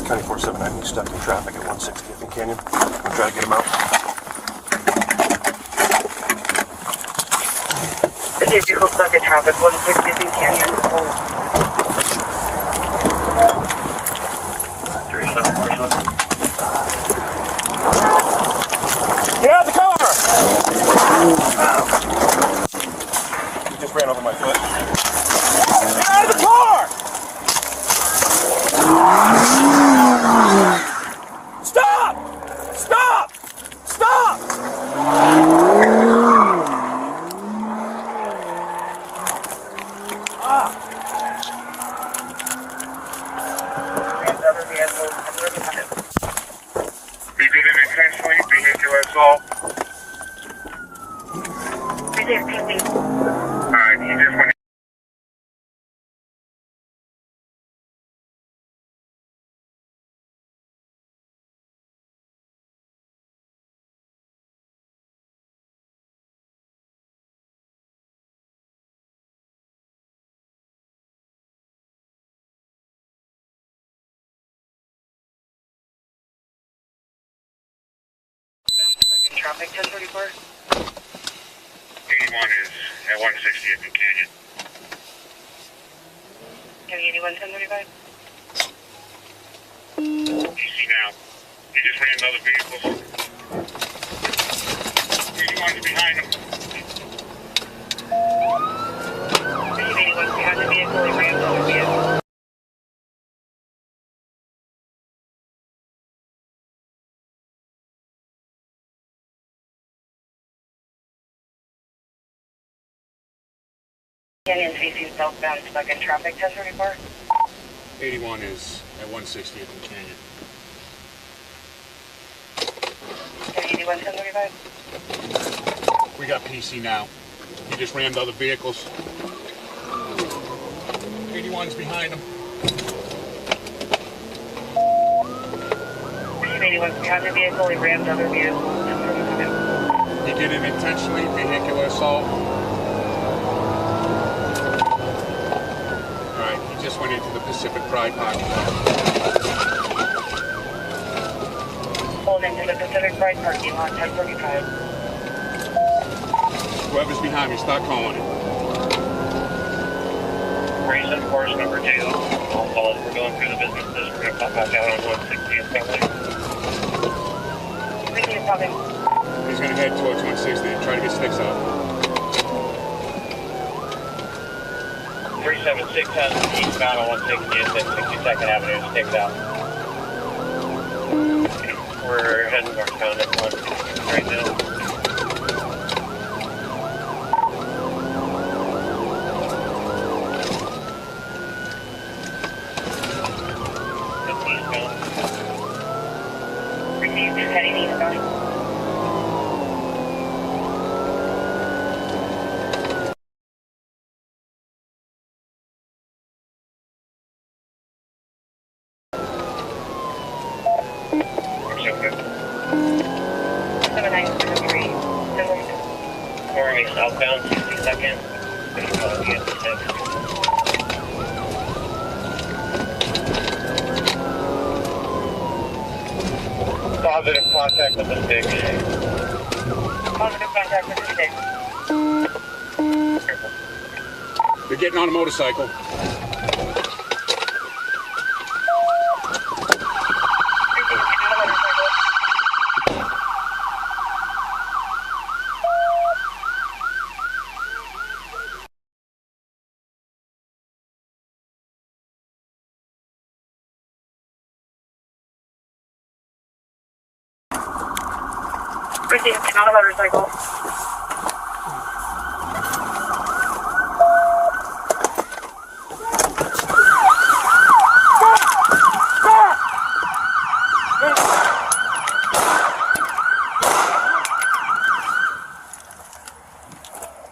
9479, he's stuck in traffic at 160th and Canyon. I'll try to get him out. Is your vehicle stuck in traffic 160th and Canyon? Get out of the car! He just ran over my foot. Get out of the car! Stop! Stop! Stop! He did it intentionally, vehicular assault. Alright, he just went. Traffic 1034. 81 is at 160th and Canyon. Can you 81 1035? DC now. He just ran other vehicles. 81's behind him. 81's behind the vehicle, he ran other vehicle. Canyon facing southbound, stuck in traffic 1034. 81 is at 160th and Canyon. Can you 81 1035? We got PC now. He just rammed other vehicles. 81's behind him. 81's behind the vehicle, he rammed other vehicles 1035. He did it intentionally, vehicular assault. Alright, he just went into the Pacific Pride parking lot. Pulled into the Pacific Pride parking lot 1045. Whoever's behind me, start calling it. Reason course number 2. All calls, we're going through the business district. We're going to pop back out on 160th Canyon. Repeat something. He's going to head towards 160 and try to get sticks out. 376 has eastbound on 160th and 62nd Avenue, sticks out. We're heading northbound at 160th right now. That's eastbound. Received, heading eastbound. Southbound, 62nd. Positive contact with the stick. Positive contact with the stick. They're getting on a motorcycle. Received, not a motorcycle.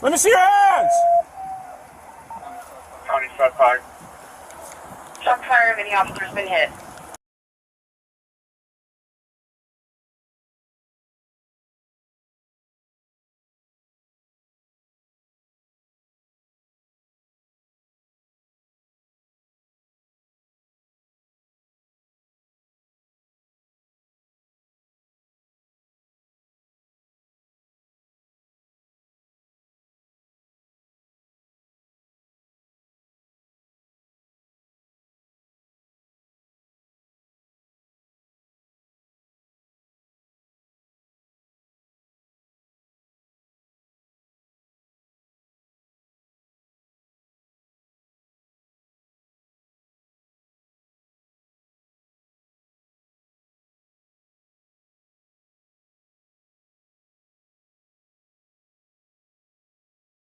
Let me see your hands! County shot fire. Shot fire of any officer's been hit.